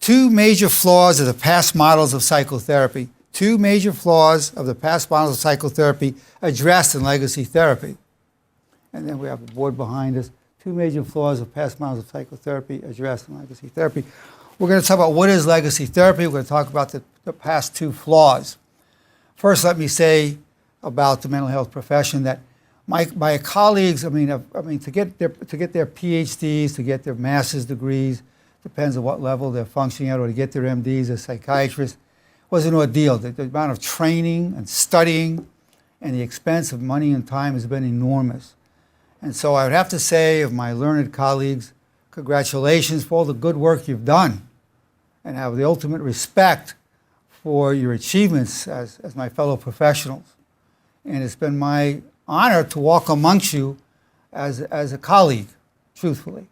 two major flaws of the past models of psychotherapy. Two major flaws of the past models of psychotherapy addressed in legacy therapy. And then we have the board behind us. Two major flaws of past models of psychotherapy addressed in legacy therapy. We're going to talk about what is legacy therapy. We're going to talk about the past two flaws. First, let me say about the mental health profession that my colleagues, to get their PhDs, to get their master's degrees, depends on what level they're functioning at, or to get their MDs as psychiatrists, was an ordeal. The amount of training and studying and the expense of money and time has been enormous. And so I would have to say of my learned colleagues, congratulations for all the good work you've done, and have the ultimate respect for your achievements as my fellow professionals. And it's been my honor to walk amongst you as a colleague, truthfully.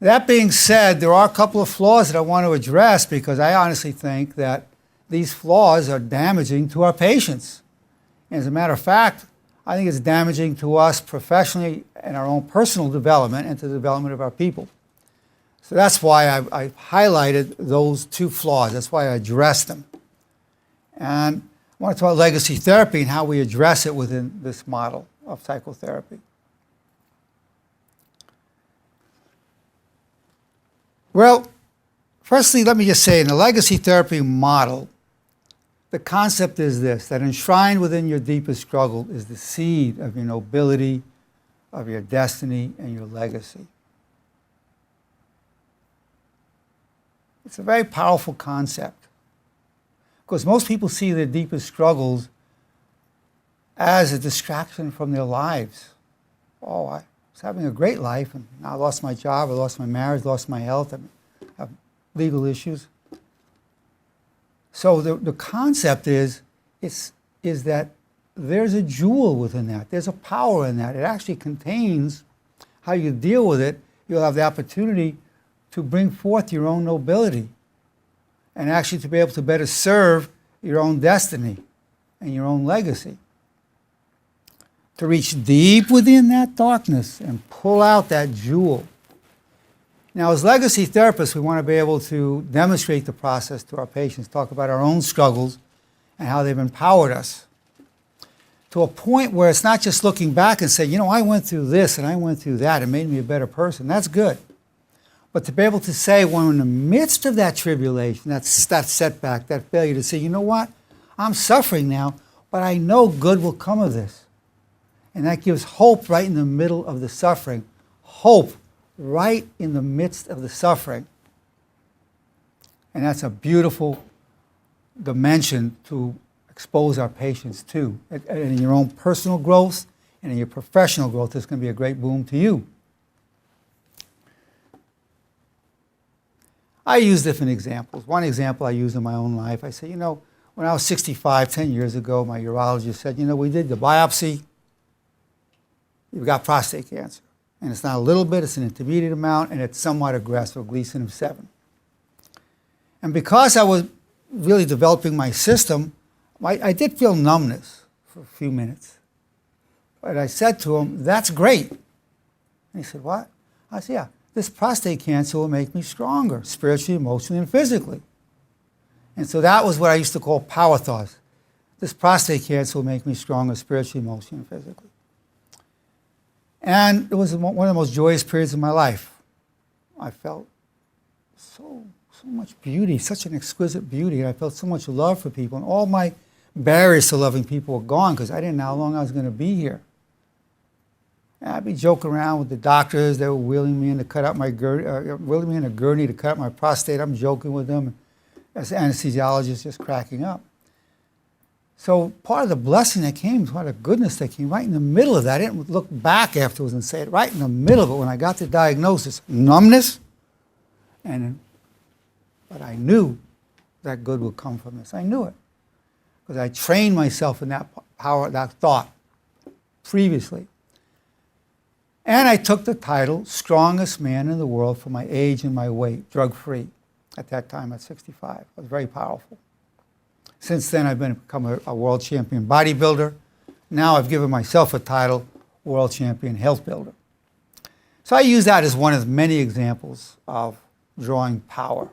That being said, there are a couple of flaws that I want to address because I honestly think that these flaws are damaging to our patients. And as a matter of fact, I think it's damaging to us professionally and our own personal development and to the development of our people. So that's why I highlighted those two flaws. That's why I addressed them. And I want to talk about legacy therapy and how we address it within this model of psychotherapy. Well, firstly, let me just say, in the legacy therapy model, the concept is this, that enshrined within your deepest struggle is the seed of your nobility, of your destiny, and your legacy. It's a very powerful concept because most people see their deepest struggles as a distraction from their lives. Oh, I was having a great life, and now I lost my job, I lost my marriage, lost my health, I have legal issues. So the concept is that there's a jewel within that. There's a power in that. It actually contains how you deal with it. You'll have the opportunity to bring forth your own nobility and actually to be able to better serve your own destiny and your own legacy. To reach deep within that darkness and pull out that jewel. Now, as legacy therapists, we want to be able to demonstrate the process to our patients, talk about our own struggles and how they've empowered us to a point where it's not just looking back and saying, I went through this and I went through that. It made me a better person. That's good. But to be able to say, when in the midst of that tribulation, that setback, that failure, to say, you know what? I'm suffering now, but I know good will come of this. And that gives hope right in the middle of the suffering. Hope right in the midst of the suffering. And that's a beautiful dimension to expose our patients to. And in your own personal growth and in your professional growth, it's going to be a great boom to you. I use different examples. One example I use in my own life, I say, when I was 65, 10 years ago, my urologist said, we did the biopsy, you've got prostate cancer. And it's not a little bit, it's an intermediate amount, and it's somewhat aggressive, Gleason of 7. And because I was really developing my system, I did feel numbness for a few minutes. But I said to him, that's great. And he said, what? I said, yeah, this prostate cancer will make me stronger, spiritually, emotionally, and physically. And so that was what I used to call power thoughts. This prostate cancer will make me stronger, spiritually, emotionally, and physically. And it was one of the most joyous periods of my life. I felt so much beauty, such an exquisite beauty, and I felt so much love for people. And all my barriers to loving people were gone because I didn't know how long I was going to be here. And I'd be joking around with the doctors. They were wheeling me in to cut out my wheeling me in a gurney to cut out my prostate. I'm joking with them. As the anesthesiologist, just cracking up. So part of the blessing that came, part of the goodness that came right in the middle of that. I didn't look back afterwards and say it. Right in the middle of it, when I got the diagnosis, numbness, but I knew that good would come from this. I knew it because I trained myself in that power, that thought previously. And I took the title, strongest man in the world for my age and my weight, drug-free, at that time at 65. It was very powerful. Since then, I've become a world champion bodybuilder. Now I've given myself a title, world champion health builder. So I use that as one of many examples of drawing power.